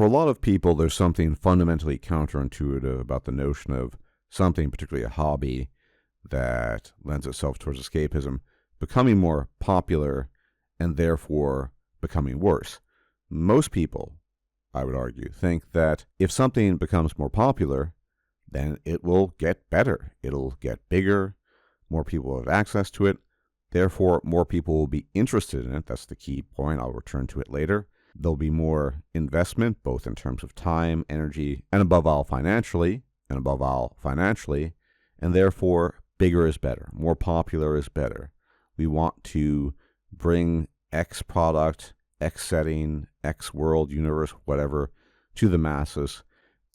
For a lot of people, there's something fundamentally counterintuitive about the notion of something, particularly a hobby, that lends itself towards escapism, becoming more popular and therefore becoming worse. Most people, I would argue, think that if something becomes more popular, then it will get better. It'll get bigger. More people will have access to it. Therefore, more people will be interested in it. That's the key point. I'll return to it later. There'll be more investment, both in terms of time, energy, and above all financially, and therefore bigger is better. More popular is better. We want to bring X product, X setting, X world, universe, whatever, to the masses,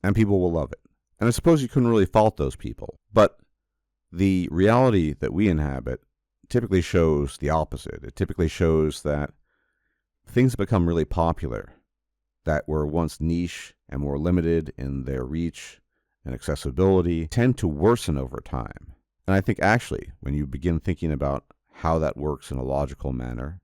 and people will love it. And I suppose you couldn't really fault those people. But the reality that we inhabit typically shows the opposite. It typically shows that things become really popular that were once niche and more limited in their reach and accessibility tend to worsen over time. And I think actually, when you begin thinking about how that works in a logical manner,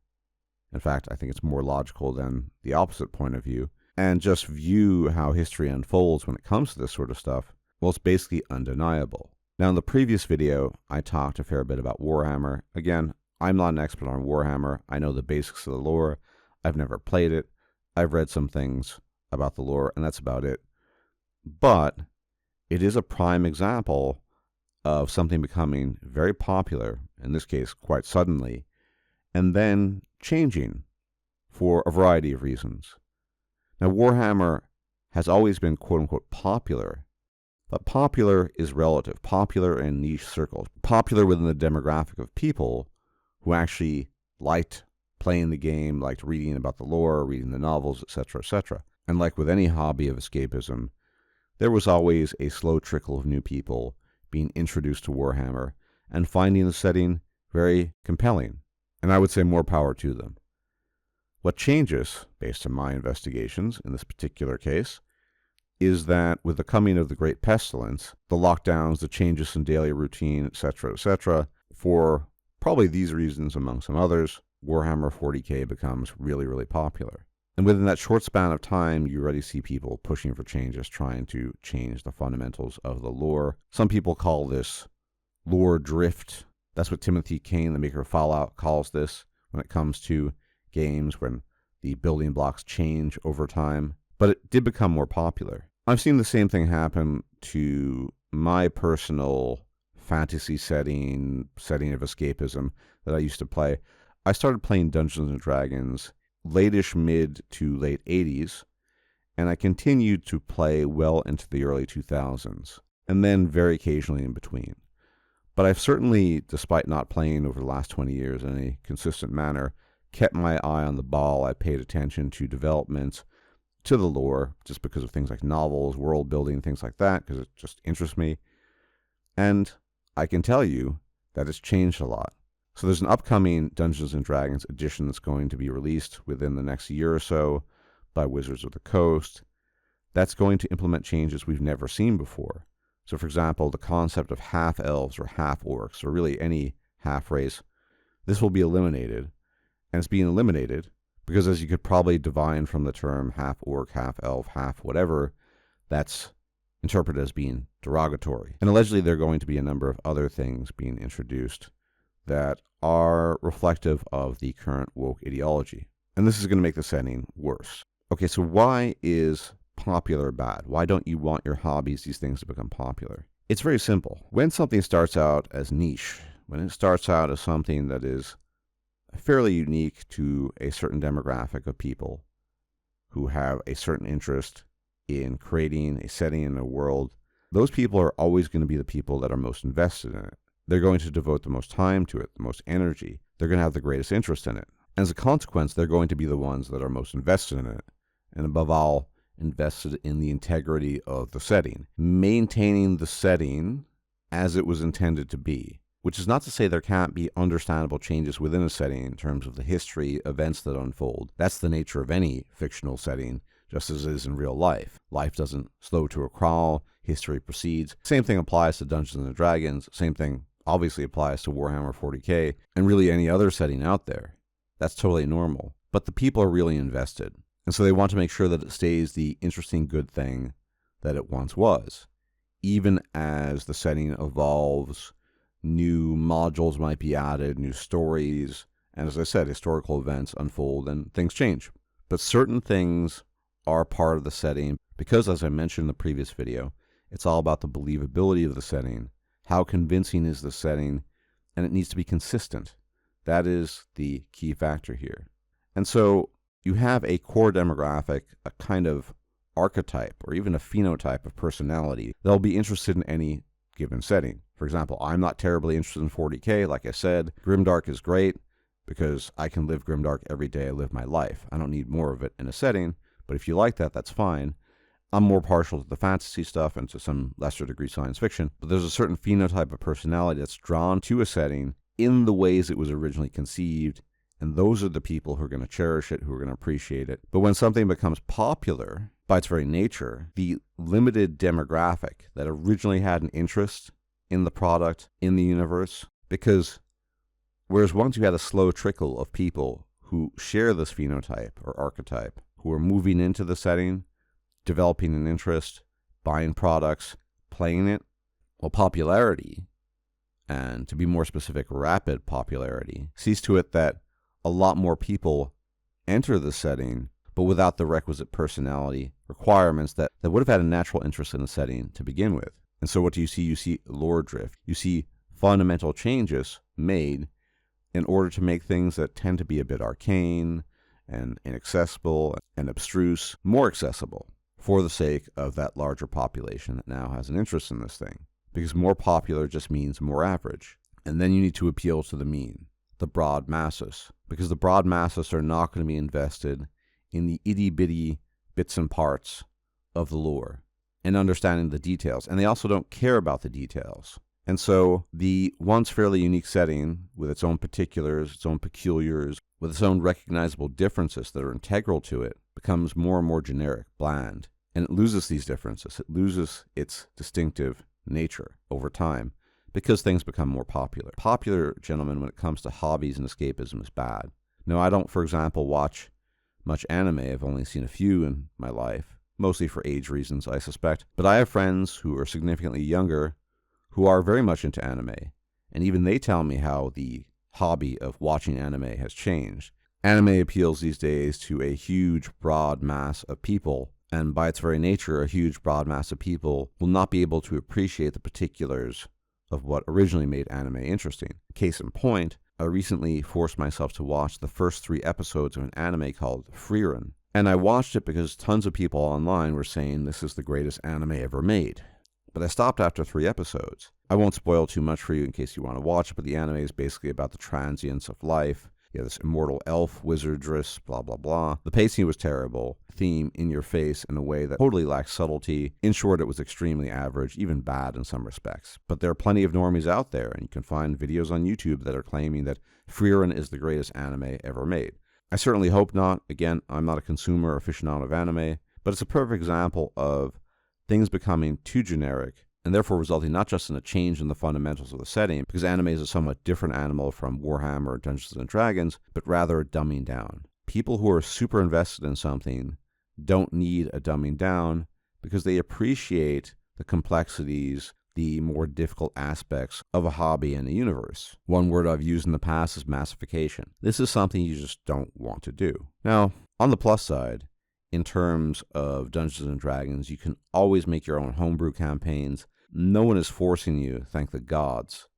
in fact, I think it's more logical than the opposite point of view, and just view how history unfolds when it comes to this sort of stuff, well, it's basically undeniable. Now, in the previous video, I talked a fair bit about Warhammer. Again, I'm not an expert on Warhammer. I know the basics of the lore. I've never played it. I've read some things about the lore, and that's about it. But it is a prime example of something becoming very popular, in this case quite suddenly, and then changing for a variety of reasons. Now, Warhammer has always been quote-unquote popular, but popular is relative. Popular in niche circles. Popular within the demographic of people who actually liked playing the game, liked reading about the lore, reading the novels, etc., etc. And like with any hobby of escapism, there was always a slow trickle of new people being introduced to Warhammer and finding the setting very compelling. And I would say more power to them. What changes, based on my investigations in this particular case, is that with the coming of the Great Pestilence, the lockdowns, the changes in daily routine, etc., for probably these reasons among some others, Warhammer 40k becomes really, really popular. And within that short span of time, you already see people pushing for changes, trying to change the fundamentals of the lore. Some people call this lore drift. That's what Timothy Kane, the maker of Fallout, calls this when it comes to games when the building blocks change over time. But it did become more popular. I've seen the same thing happen to my personal fantasy setting of escapism that I used to play. I started playing Dungeons & Dragons late-ish mid to late 80s, and I continued to play well into the early 2000s, and then very occasionally in between. But I've certainly, despite not playing over the last 20 years in a consistent manner, kept my eye on the ball. I paid attention to developments, to the lore, just because of things like novels, world building, things like that, because it just interests me. And I can tell you that it's changed a lot. So there's an upcoming Dungeons & Dragons edition that's going to be released within the next year or so by Wizards of the Coast. That's going to implement changes we've never seen before. So, for example, the concept of half-elves or half-orcs, or really any half-race, this will be eliminated. And it's being eliminated because, as you could probably divine from the term half-orc, half-elf, half-whatever, that's interpreted as being derogatory. And allegedly there are going to be a number of other things being introduced that are reflective of the current woke ideology. And this is going to make the setting worse. Okay, so why is popular bad? Why don't you want your hobbies, these things, to become popular? It's very simple. When something starts out as niche, when it starts out as something that is fairly unique to a certain demographic of people who have a certain interest in creating a setting in a world, those people are always going to be the people that are most invested in it. They're going to devote the most time to it, the most energy. They're going to have the greatest interest in it. As a consequence, they're going to be the ones that are most invested in it. And above all, invested in the integrity of the setting. Maintaining the setting as it was intended to be. Which is not to say there can't be understandable changes within a setting in terms of the history, events that unfold. That's the nature of any fictional setting, just as it is in real life. Life doesn't slow to a crawl. History proceeds. Same thing applies to Dungeons & Dragons. Same thing obviously applies to Warhammer 40k and really any other setting out there. That's totally normal. But the people are really invested. And so they want to make sure that it stays the interesting, good thing that it once was. Even as the setting evolves, new modules might be added, new stories, and as I said, historical events unfold and things change. But certain things are part of the setting because, as I mentioned in the previous video, it's all about the believability of the setting, how convincing is the setting, and it needs to be consistent. That is the key factor here. And so you have a core demographic, a kind of archetype or even a phenotype of personality that'll be interested in any given setting. For example, I'm not terribly interested in 40K. Like I said, Grimdark is great because I can live Grimdark every day I live my life. I don't need more of it in a setting, but if you like that, that's fine. I'm more partial to the fantasy stuff and to some lesser degree science fiction, but there's a certain phenotype of personality that's drawn to a setting in the ways it was originally conceived, and those are the people who are going to cherish it, who are going to appreciate it. But when something becomes popular, by its very nature, the limited demographic that originally had an interest in the product, in the universe, because whereas once you had a slow trickle of people who share this phenotype or archetype, who are moving into the setting, developing an interest, buying products, playing it, well, popularity, and to be more specific, rapid popularity, sees to it that a lot more people enter the setting, but without the requisite personality requirements that would have had a natural interest in the setting to begin with. And so what do you see? You see lore drift. You see fundamental changes made in order to make things that tend to be a bit arcane and inaccessible and abstruse more accessible for the sake of that larger population that now has an interest in this thing. Because more popular just means more average. And then you need to appeal to the mean, the broad masses, because the broad masses are not going to be invested in the itty-bitty bits and parts of the lore and understanding the details. And they also don't care about the details. And so the once fairly unique setting with its own particulars, its own peculiars, with its own recognizable differences that are integral to it, becomes more and more generic, bland. And it loses these differences. It loses its distinctive nature over time because things become more popular. Popular, gentlemen, when it comes to hobbies and escapism is bad. Now, I don't, for example, watch much anime. I've only seen a few in my life, mostly for age reasons, I suspect. But I have friends who are significantly younger who are very much into anime, and even they tell me how the hobby of watching anime has changed. Anime appeals these days to a huge, broad mass of people, and by its very nature, a huge, broad mass of people will not be able to appreciate the particulars of what originally made anime interesting. Case in point, I recently forced myself to watch the first 3 episodes of an anime called Frieren, and I watched it because tons of people online were saying this is the greatest anime ever made. But I stopped after 3 episodes. I won't spoil too much for you in case you want to watch it, but the anime is basically about the transience of life. You have this immortal elf, wizardress, blah, blah, blah. The pacing was terrible. Theme in your face in a way that totally lacked subtlety. In short, it was extremely average, even bad in some respects. But there are plenty of normies out there, and you can find videos on YouTube that are claiming that Frieren is the greatest anime ever made. I certainly hope not. Again, I'm not a consumer or aficionado of anime, but it's a perfect example of things becoming too generic, and therefore resulting not just in a change in the fundamentals of the setting, because anime is a somewhat different animal from Warhammer or Dungeons & Dragons, but rather a dumbing down. People who are super invested in something don't need a dumbing down because they appreciate the complexities, the more difficult aspects of a hobby and a universe. One word I've used in the past is massification. This is something you just don't want to do. Now, on the plus side, in terms of Dungeons & Dragons, you can always make your own homebrew campaigns. No one is forcing you, thank the gods,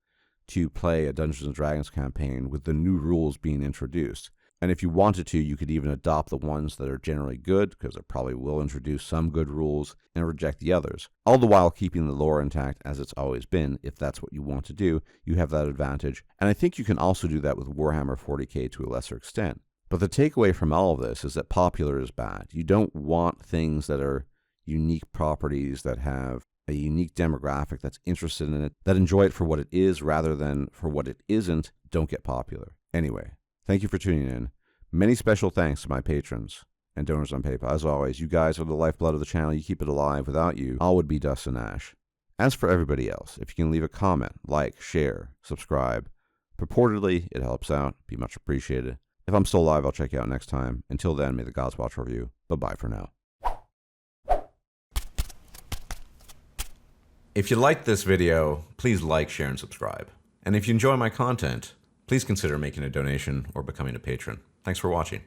to play a Dungeons & Dragons campaign with the new rules being introduced. And if you wanted to, you could even adopt the ones that are generally good, because it probably will introduce some good rules, and reject the others. All the while keeping the lore intact as it's always been. If that's what you want to do, you have that advantage. And I think you can also do that with Warhammer 40K to a lesser extent. But the takeaway from all of this is that popular is bad. You don't want things that are unique properties, that have a unique demographic that's interested in it, that enjoy it for what it is rather than for what it isn't. Don't get popular. Anyway, thank you for tuning in. Many special thanks to my patrons and donors on PayPal. As always, you guys are the lifeblood of the channel. You keep it alive. Without you, all would be dust and ash. As for everybody else, if you can leave a comment, like, share, subscribe, purportedly it helps out. Be much appreciated. If If I'm still alive, I'll check you out next time. Until then, may the gods watch over you. Bye-bye for now. If you liked this video, please like, share, and subscribe. And if you enjoy my content, please consider making a donation or becoming a patron. Thanks for watching.